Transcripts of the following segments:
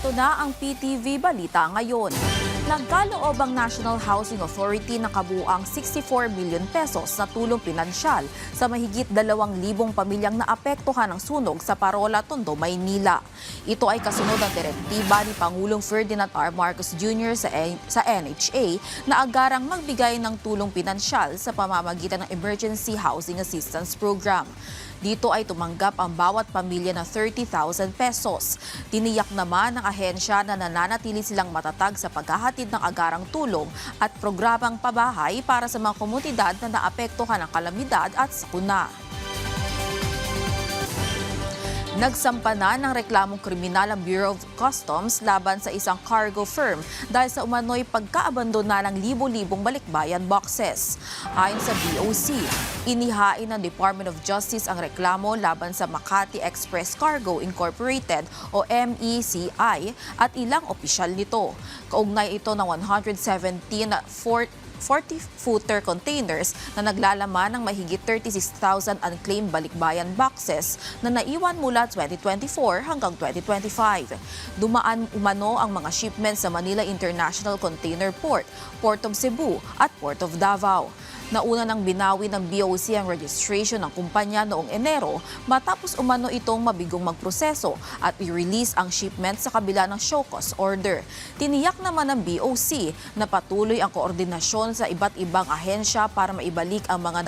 Ito na ang PTV Balita ngayon. Nagkaloob ang National Housing Authority ng kabuuang 64 million pesos na tulong pinansyal sa mahigit 2,000 pamilyang naapektuhan ng sunog sa Parola, Tondo, Maynila. Ito ay kasunod ng direktiba ni Pangulong Ferdinand R. Marcos Jr. sa NHA na agarang magbigay ng tulong pinansyal sa pamamagitan ng Emergency Housing Assistance Program. Dito ay tumanggap ang bawat pamilya ng 30,000 pesos. Tiniyak naman ng ahensya na nananatili silang matatag sa paghahatid ng agarang tulong at programang pabahay para sa mga komunidad na naapektuhan ng kalamidad at sakuna. Nagsampa na ng reklamong kriminal ang Bureau of Customs laban sa isang cargo firm dahil sa umano'y pagkaabandona ng libo-libong balikbayan boxes. Ayon sa BOC, inihain ng Department of Justice ang reklamo laban sa Makati Express Cargo Incorporated o MECI at ilang opisyal nito. Kaugnay ito ng 117 40-footer containers na naglalaman ng mahigit 36,000 unclaimed balikbayan boxes na naiwan mula 2024 hanggang 2025. Dumaan umano ang mga shipments sa Manila International Container Port, Port of Cebu at Port of Davao. Nauna nang binawi ng BOC ang registration ng kumpanya noong Enero matapos umano itong mabigong magproseso at i-release ang shipment sa kabila ng show cause order. Tiniyak naman ng BOC na patuloy ang koordinasyon sa iba't ibang ahensya para maibalik ang mga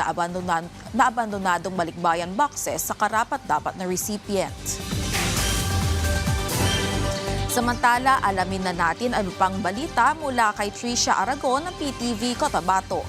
naabandonadong balikbayan boxes sa karapat-dapat na recipient. Samantala, alamin na natin ano pang balita mula kay Tricia Aragon ng PTV Cotabato.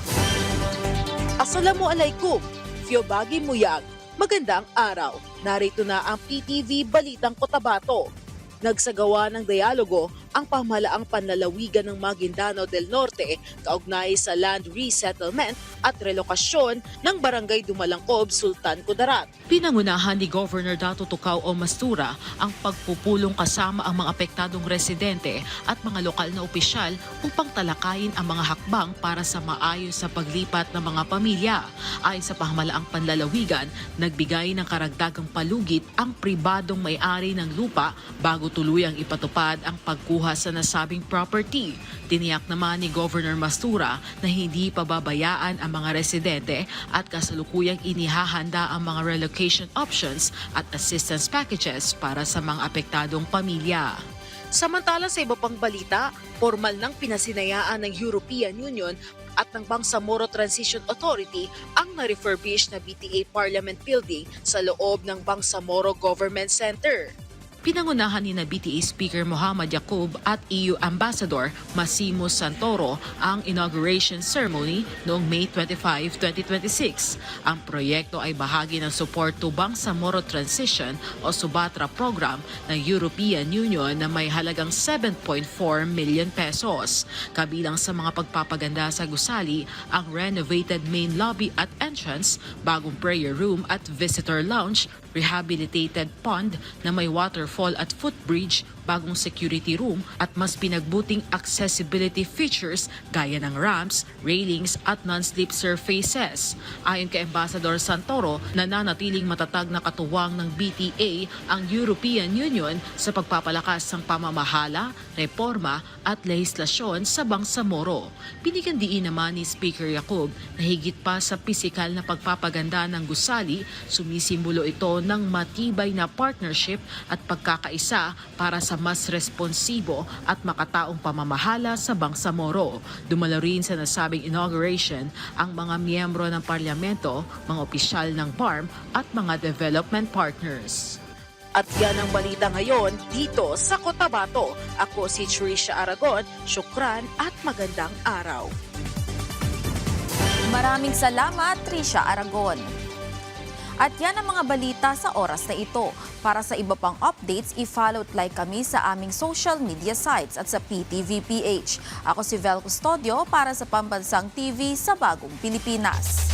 Assalamualaikum, Fiobagi Muyag, magandang araw. Narito na ang PTV Balitang Cotabato. Nagsagawa ng dialogo ang pamahalaang panlalawigan ng Maguindanao del Norte kaugnay sa land resettlement at relokasyon ng Barangay Dumalangkob, Sultan Kudarat. Pinangunahan ni Governor Dato Tucao O Mastura ang pagpupulong kasama ang mga apektadong residente at mga lokal na opisyal upang talakayin ang mga hakbang para sa maayos sa paglipat ng mga pamilya. Ayon sa pamahalaang panlalawigan, nagbigay ng karagdagang palugit ang pribadong may-ari ng lupa bago tuluyang ipatupad ang pagkuha sa nasabing property. Tiniyak naman ni Governor Mastura na hindi pababayaan ang mga residente at kasalukuyang inihahanda ang mga relocation options at assistance packages para sa mga apektadong pamilya. Samantala sa iba pang balita, formal nang pinasinayaan ng European Union at ng Bangsamoro Transition Authority ang na-refurbish na BTA Parliament Building sa loob ng Bangsamoro Government Center. Pinangunahan ni BTA Speaker Muhammad Yaqub at EU Ambassador Massimo Santoro ang inauguration ceremony noong May 25, 2026. Ang proyekto ay bahagi ng Support to Bangsamoro Transition o SUBATRA program ng European Union na may halagang 7.4 million pesos. Kabilang sa mga pagpapaganda sa gusali ang renovated main lobby at entrance, bagong prayer room at visitor lounge, rehabilitated pond na may waterfall at footbridge, bagong security room at mas pinagbuting accessibility features gaya ng ramps, railings at non-slip surfaces. Ayon kay Ambassador Santoro, nananatiling matatag na katuwang ng BTA ang European Union sa pagpapalakas ng pamamahala, reforma at lehislasyon sa Bangsamoro. Binigyan diin naman ni Speaker Yaqub na higit pa sa pisikal na pagpapaganda ng gusali, sumisimbolo ito ng matibay na partnership at pagkakaisa para sa mas responsibo at makataong pamamahala sa Bangsamoro. Dumalo rin sa nasabing inauguration ang mga miyembro ng parlamento, mga opisyal ng BARM at mga development partners. At yan ang balita ngayon dito sa Cotabato. Ako si Tricia Aragon, syukran at magandang araw. Maraming salamat, Tricia Aragon. At yan ang mga balita sa oras na ito. Para sa iba pang updates, i-follow at like kami sa aming social media sites at sa PTVPH. Ako si Vel Custodio para sa Pambansang TV sa Bagong Pilipinas.